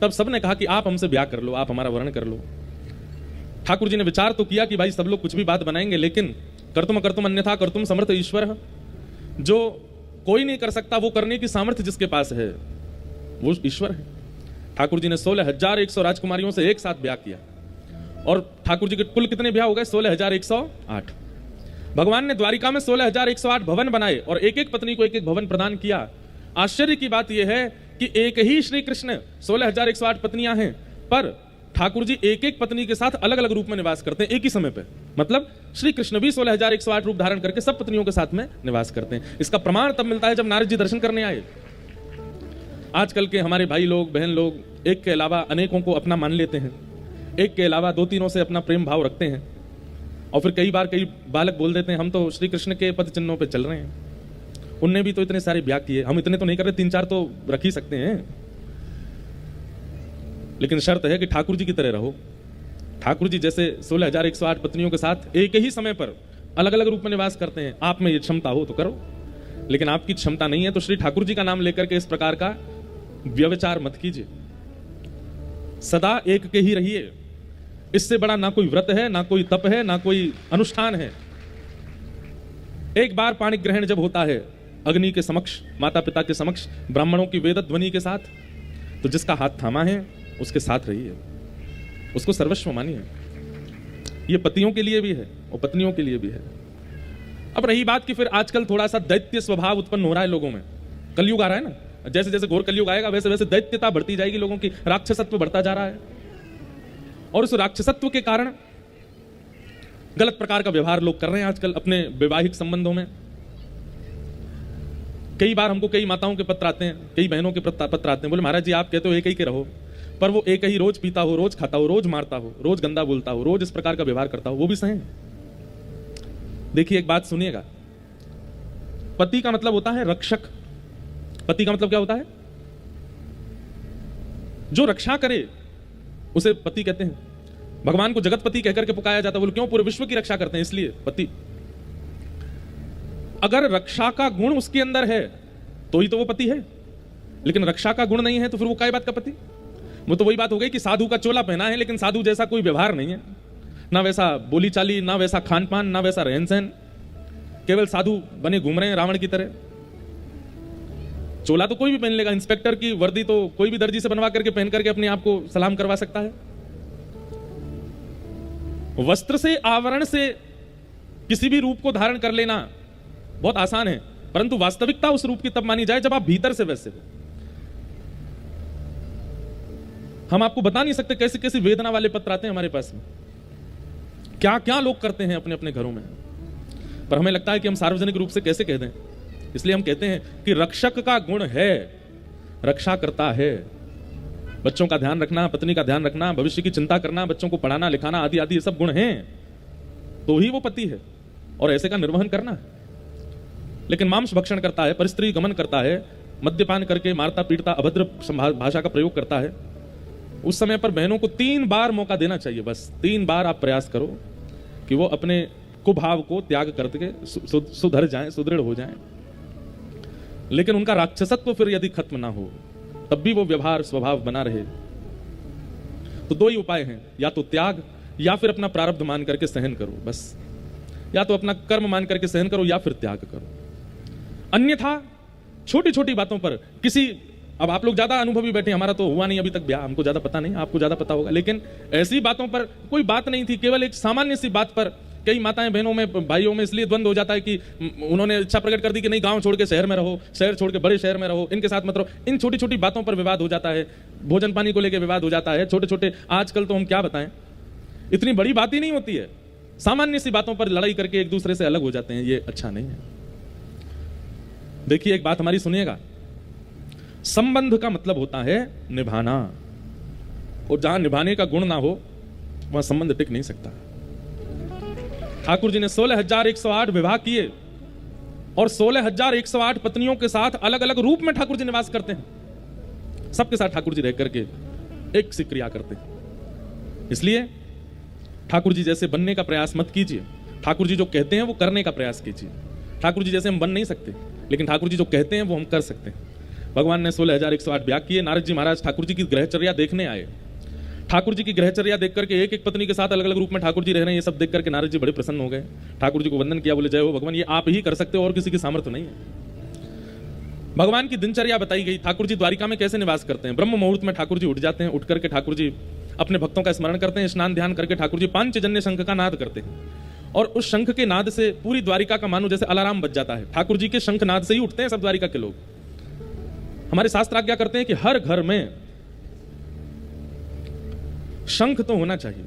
तब सबने कहा कि आप हमसे ब्याह कर लो, आप हमारा वर्ण कर लो। ठाकुर जी ने विचार तो किया कि भाई सब लोग कुछ भी बात बनाएंगे, लेकिन कर्तुम अन्यथा कर्तुम समर्थ ईश्वर है। जो कोई नहीं कर सकता वो करने की सामर्थ्य जिसके पास है वो ईश्वर है। ठाकुर जी ने 16,100 राजकुमारियों से एक साथ ब्याह किया और ठाकुर जी के कुल कितने ब्याह हो गए? 16,108। भगवान ने द्वारिका में 16,108 भवन बनाए और एक एक पत्नी को एक एक भवन प्रदान किया। आश्चर्य की बात यह है कि एक ही श्री कृष्ण 16,108 पत्नियां हैं, पर ठाकुर जी एक एक पत्नी के साथ अलग अलग रूप में निवास करते हैं एक ही समय पे। मतलब श्री कृष्ण भी 16,108 रूप धारण करके सब पत्नियों के साथ में निवास करते हैं। इसका प्रमाण तब मिलता है जब नारद जी दर्शन करने आए। आजकल के हमारे भाई लोग बहन लोग एक के अलावा अनेकों को अपना मान लेते हैं, एक के अलावा दो तीनों से अपना प्रेम भाव रखते हैं, और फिर कई बार कई बालक बोल देते हैं हम तो श्री कृष्ण के पद चिन्हों पे चल रहे हैं, उनने भी तो इतने सारे ब्याह किए, हम इतने तो नहीं कर रहे, 3-4 तो रख ही सकते हैं। लेकिन शर्त है कि ठाकुर जी की तरह रहो। ठाकुर जी जैसे 16,108 पत्नियों के साथ एक ही समय पर अलग अलग रूप में निवास करते हैं, आप में ये क्षमता हो तो करो, लेकिन आपकी क्षमता नहीं है तो श्री ठाकुर जी का नाम लेकर के इस प्रकार का व्यभिचार मत कीजिए। सदा एक के ही रहिए। इससे बड़ा ना कोई व्रत है, ना कोई तप है, ना कोई अनुष्ठान है। एक बार पाणी ग्रहण जब होता है अग्नि के समक्ष, माता पिता के समक्ष, ब्राह्मणों की वेद ध्वनि के साथ, तो जिसका हाथ थामा है उसके साथ रहिए, उसको सर्वस्व मानिए। ये पतियों के लिए भी है और पत्नियों के लिए भी है। अब रही बात कि फिर आजकल थोड़ा सा दैत्य स्वभाव उत्पन्न हो रहा है लोगों में, कलयुग आ रहा है ना, जैसे जैसे घोर कलयुग आएगा वैसे वैसे दैत्यता बढ़ती जाएगी, लोगों की राक्षसत्व बढ़ता जा रहा है, और उस राक्षसत्व के कारण गलत प्रकार का व्यवहार लोग कर रहे हैं आजकल अपने वैवाहिक संबंधों में। कई बार हमको कई माताओं के पत्र आते हैं, कई बहनों के पत्र आते हैं, बोले महाराज जी आप कहते हो एक ही के रहो, पर वो एक ही रोज पीता हो, रोज खाता हो, रोज मारता हो, रोज गंदा बोलता हो, रोज इस प्रकार का व्यवहार करता हो, वो भी सही। देखिए एक बात सुनिएगा, पति का मतलब होता है रक्षक। पति का मतलब क्या होता है? जो रक्षा करे उसे पति कहते हैं। भगवान को जगतपति कहकर के पुकारा जाता है। बोले क्यों? पूरे विश्व की रक्षा करते हैं इसलिए पति। अगर रक्षा का गुण उसके अंदर है तो ही तो वो पति है, लेकिन रक्षा का गुण नहीं है तो फिर वो काय बात का पति? वो तो वही बात हो गई कि साधु का चोला पहना है लेकिन साधु जैसा कोई व्यवहार नहीं है, ना वैसा बोली चाली, ना वैसा खान पान, ना वैसा रहन सहन, केवल साधु बने घूम रहे हैं रावण की तरह। चोला तो कोई भी पहन लेगा, इंस्पेक्टर की वर्दी तो कोई भी दर्जी से बनवा करके पहन करके अपने आप को सलाम करवा सकता है। वस्त्र से, आवरण से किसी भी रूप को धारण कर लेना बहुत आसान है, परंतु वास्तविकता उस रूप की तब मानी जाए जब आप भीतर से वैसे हो। हम आपको बता नहीं सकते कैसी कैसी वेदना वाले पत्र आते हैं हमारे पास में, क्या क्या लोग करते हैं अपने अपने घरों में, पर हमें लगता है कि हम सार्वजनिक रूप से कैसे कह दें। इसलिए हम कहते हैं कि रक्षक का गुण है, रक्षा करता है। बच्चों का ध्यान रखना, पत्नी का ध्यान रखना, भविष्य की चिंता करना, बच्चों को पढ़ाना लिखाना आदि आदि ये सब गुण हैं, तो ही वो पति है और ऐसे का निर्वहन करना है। लेकिन मांस भक्षण करता है, परिस्त्री गमन करता है, मद्यपान करके मारता पीटता अभद्र भाषा का प्रयोग करता है, उस समय पर बहनों को 3 बार मौका देना चाहिए। बस 3 बार आप प्रयास करो कि वो अपने कुभाव को त्याग करके सुधर जाएं, सुदृढ़ हो जाएं। लेकिन उनका राक्षसत्व फिर यदि खत्म ना हो तब भी वो व्यवहार स्वभाव बना रहे, तो 2 ही उपाय हैं, या तो त्याग या फिर अपना प्रारब्ध मान करके सहन करो। बस या तो अपना कर्म मान करके सहन करो या फिर त्याग करो। अन्यथा छोटी छोटी बातों पर किसी, अब आप लोग ज्यादा अनुभवी बैठे, हमारा तो हुआ नहीं अभी तक ब्याह, हमको ज्यादा पता नहीं, आपको ज्यादा पता होगा, लेकिन ऐसी बातों पर कोई बात नहीं थी, केवल एक सामान्य सी बात पर कई माताएं बहनों में भाइयों में इसलिए द्वंद्व हो जाता है कि उन्होंने इच्छा प्रकट कर दी कि नहीं गांव छोड़ के शहर में रहो, शहर छोड़ के बड़े शहर में रहो, इनके साथ मत रहो। इन छोटी छोटी बातों पर विवाद हो जाता है, भोजन पानी को लेकर विवाद हो जाता है, छोटे छोटे, आजकल तो हम क्या बताएं, इतनी बड़ी बात ही नहीं होती है, सामान्य सी बातों पर लड़ाई करके एक दूसरे से अलग हो जाते हैं। ये अच्छा नहीं है। देखिए एक बात हमारी सुनिएगा, संबंध का मतलब होता है निभाना, और जहां निभाने का गुण ना हो वहां संबंध टिक नहीं सकता। ठाकुर जी ने 16,108 विवाह किए और 16,108 पत्नियों के साथ अलग अलग रूप में ठाकुर जी निवास करते हैं। सबके साथ ठाकुर जी रह करके एक सी क्रिया करते हैं। इसलिए ठाकुर जी जैसे बनने का प्रयास मत कीजिए, ठाकुर जी जो कहते हैं वो करने का प्रयास कीजिए। ठाकुर जी जैसे हम बन नहीं सकते, लेकिन ठाकुर जी जो कहते हैं वो हम कर सकते हैं। भगवान ने 16,108 याग किए। नारद जी महाराज ठाकुर जी की ग्रहचर्या देखने आए। ठाकुर जी की ग्रहचर्या देख करके एक एक पत्नी के साथ अलग अलग रूप में ठाकुर जी रह रहे हैं, ये सब देख करके नारद जी बड़े प्रसन्न हो गए। ठाकुर जी को वंदन किया, बोले जय हो भगवान, ये आप ही कर सकते हो और किसी की सामर्थ्य नहीं है। भगवान की दिनचर्या बताई गई। ठाकुर जी द्वारिका में कैसे निवास करते हैं। ब्रह्म मुहूर्त में ठाकुर जी उठ जाते हैं, उठ करके ठाकुर जी अपने भक्तों का स्मरण करते हैं। स्नान ध्यान करके ठाकुर जी पांचजन्य शंख का नाद करते हैं और उस शंख के नाद से पूरी द्वारिका का मानो जैसे अलार्म बज जाता है। ठाकुर जी के शंख नाद से ही उठते हैं सब द्वारिका के लोग। हमारे शास्त्र आज्ञा करते हैं कि हर घर में शंख तो होना चाहिए।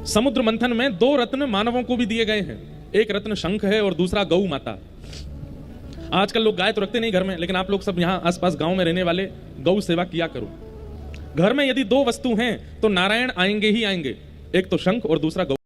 समुद्र मंथन में 2 रत्न मानवों को भी दिए गए हैं, एक रत्न शंख है और दूसरा गौ माता। आजकल लोग गाय तो रखते नहीं घर में, लेकिन आप लोग सब यहां आसपास गांव में रहने वाले गौ सेवा किया करो। घर में यदि 2 वस्तु हैं तो नारायण आएंगे ही आएंगे, एक तो शंख और दूसरा गौ।